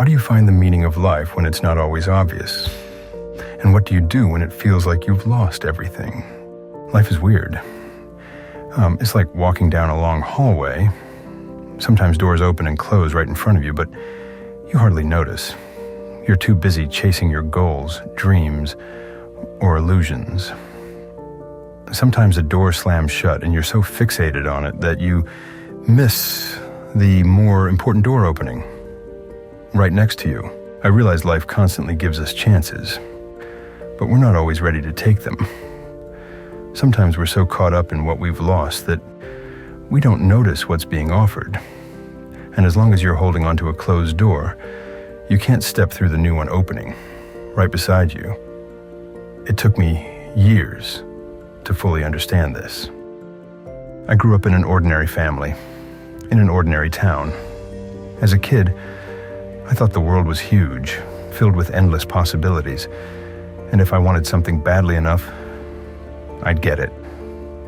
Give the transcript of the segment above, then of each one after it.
How do you find the meaning of life when it's not always obvious? And what do you do when it feels like you've lost everything? Life is weird. It's like walking down a long hallway. Sometimes doors open and close right in front of you, but you hardly notice. You're too busy chasing your goals, dreams, or illusions. Sometimes a door slams shut and you're so fixated on it that you miss the more important door opening right next to you. I realize life constantly gives us chances, but we're not always ready to take them. Sometimes we're so caught up in what we've lost that we don't notice what's being offered. And as long as you're holding onto a closed door, you can't step through the new one opening right beside you. It took me years to fully understand this. I grew up in an ordinary family, in an ordinary town. As a kid, I thought the world was huge, filled with endless possibilities, and if I wanted something badly enough, I'd get it.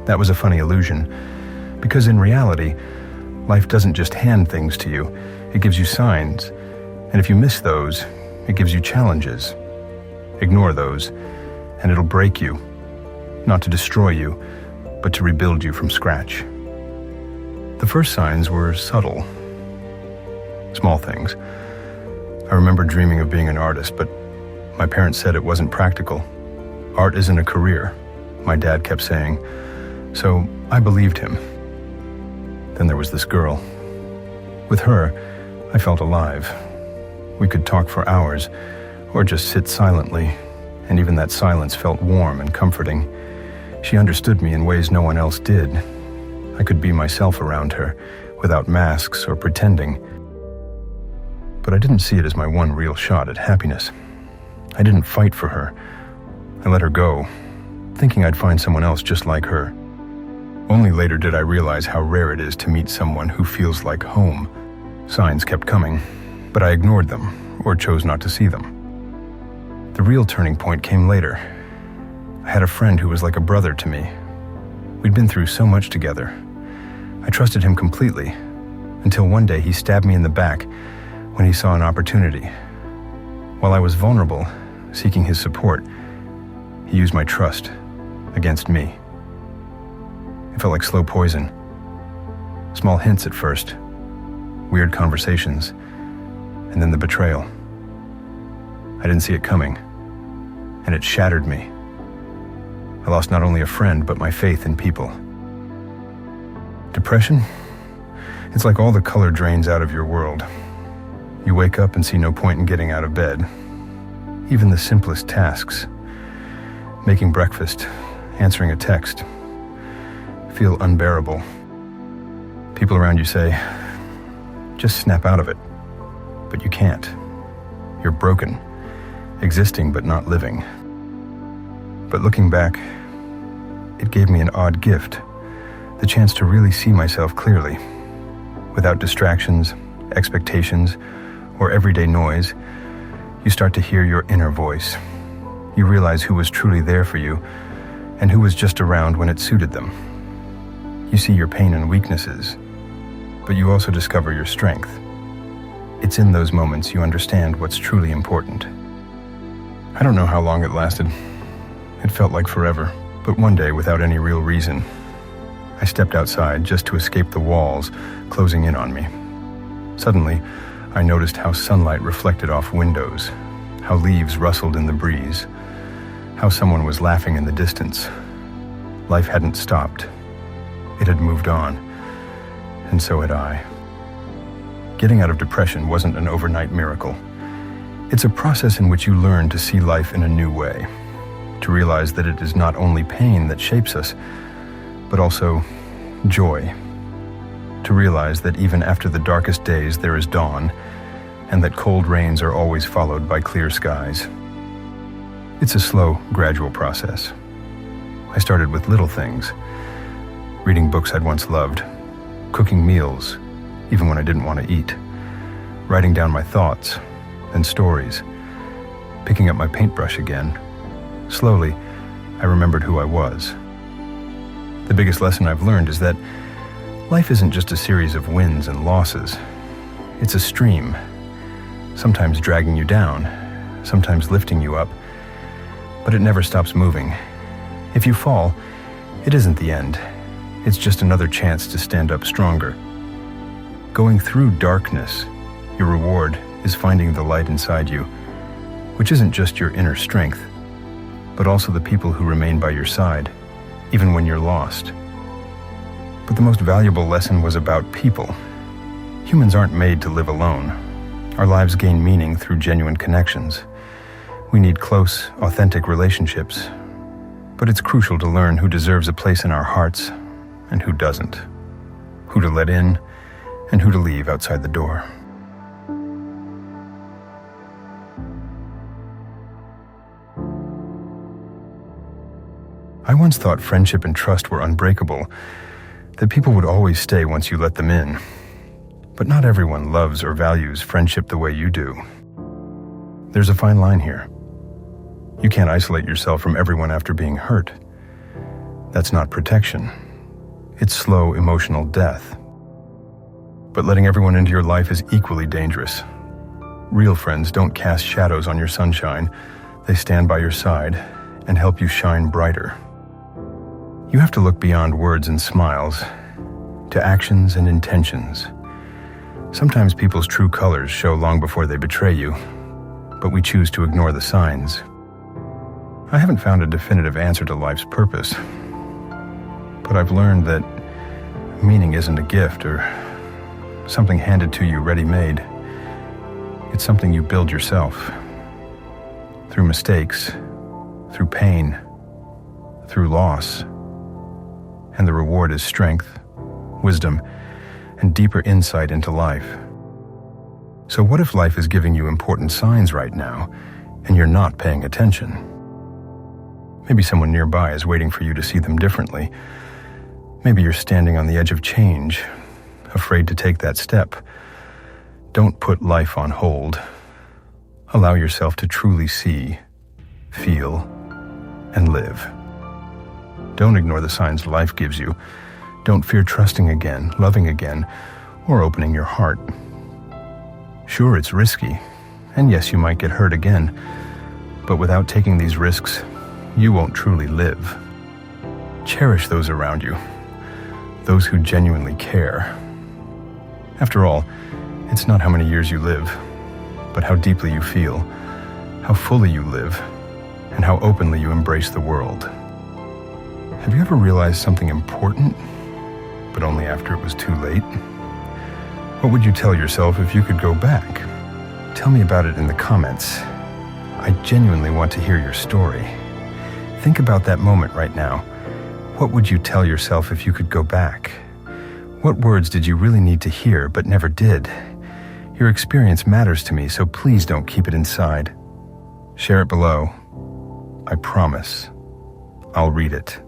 That was a funny illusion, because in reality, life doesn't just hand things to you, it gives you signs, and if you miss those, it gives you challenges. Ignore those, and it'll break you, not to destroy you, but to rebuild you from scratch. The first signs were subtle, small things. I remember dreaming of being an artist, but my parents said it wasn't practical. Art isn't a career, my dad kept saying, so I believed him. Then there was this girl. With her, I felt alive. We could talk for hours, or just sit silently, and even that silence felt warm and comforting. She understood me in ways no one else did. I could be myself around her, without masks or pretending. But I didn't see it as my one real shot at happiness. I didn't fight for her. I let her go, thinking I'd find someone else just like her. Only later did I realize how rare it is to meet someone who feels like home. Signs kept coming, but I ignored them, or chose not to see them. The real turning point came later. I had a friend who was like a brother to me. We'd been through so much together. I trusted him completely, until one day he stabbed me in the back when he saw an opportunity. While I was vulnerable, seeking his support, he used my trust against me. It felt like slow poison. Small hints at first, weird conversations, and then the betrayal. I didn't see it coming, and it shattered me. I lost not only a friend, but my faith in people. Depression? It's like all the color drains out of your world. You wake up and see no point in getting out of bed. Even the simplest tasks, making breakfast, answering a text, feel unbearable. People around you say, just snap out of it. But you can't. You're broken, existing but not living. But looking back, it gave me an odd gift, the chance to really see myself clearly. Without distractions, expectations, or everyday noise, you start to hear your inner voice. You realize who was truly there for you and who was just around when it suited them. You see your pain and weaknesses, but you also discover your strength. It's in those moments you understand what's truly important. I don't know how long it lasted. It felt like forever, but one day, without any real reason, I stepped outside just to escape the walls closing in on me. Suddenly, I noticed how sunlight reflected off windows, how leaves rustled in the breeze, how someone was laughing in the distance. Life hadn't stopped. It had moved on, and so had I. Getting out of depression wasn't an overnight miracle. It's a process in which you learn to see life in a new way, to realize that it is not only pain that shapes us, but also joy. To realize that even after the darkest days there is dawn, and that cold rains are always followed by clear skies. It's a slow, gradual process. I started with little things, reading books I'd once loved, cooking meals, even when I didn't want to eat, writing down my thoughts and stories, picking up my paintbrush again. Slowly, I remembered who I was. The biggest lesson I've learned is that life isn't just a series of wins and losses. It's a stream. sometimes dragging you down, sometimes lifting you up, but it never stops moving. If you fall, it isn't the end. It's just another chance to stand up stronger. Going through darkness, your reward is finding the light inside you, which isn't just your inner strength, but also the people who remain by your side, even when you're lost. But the most valuable lesson was about people. Humans aren't made to live alone. Our lives gain meaning through genuine connections. We need close, authentic relationships. But it's crucial to learn who deserves a place in our hearts and who doesn't. Who to let in and who to leave outside the door. I once thought friendship and trust were unbreakable, that people would always stay once you let them in. But not everyone loves or values friendship the way you do. There's a fine line here. You can't isolate yourself from everyone after being hurt. That's not protection. It's slow emotional death. But letting everyone into your life is equally dangerous. Real friends don't cast shadows on your sunshine. They stand by your side and help you shine brighter. You have to look beyond words and smiles to actions and intentions. Sometimes people's true colors show long before they betray you, but we choose to ignore the signs. I haven't found a definitive answer to life's purpose, but I've learned that meaning isn't a gift or something handed to you ready-made. It's something you build yourself. Through mistakes, through pain, through loss. And the reward is strength, wisdom, and deeper insight into life. So what if life is giving you important signs right now, and you're not paying attention? Maybe someone nearby is waiting for you to see them differently. Maybe you're standing on the edge of change, afraid to take that step. Don't put life on hold. Allow yourself to truly see, feel, and live. Don't ignore the signs life gives you. Don't fear trusting again, loving again, or opening your heart. Sure, it's risky, and yes, you might get hurt again, but without taking these risks, you won't truly live. Cherish those around you, those who genuinely care. After all, it's not how many years you live, but how deeply you feel, how fully you live, and how openly you embrace the world. Have you ever realized something important, but only after it was too late? What would you tell yourself if you could go back? Tell me about it in the comments. I genuinely want to hear your story. Think about that moment right now. What would you tell yourself if you could go back? What words did you really need to hear but never did? Your experience matters to me, so please don't keep it inside. Share it below. I promise I'll read it.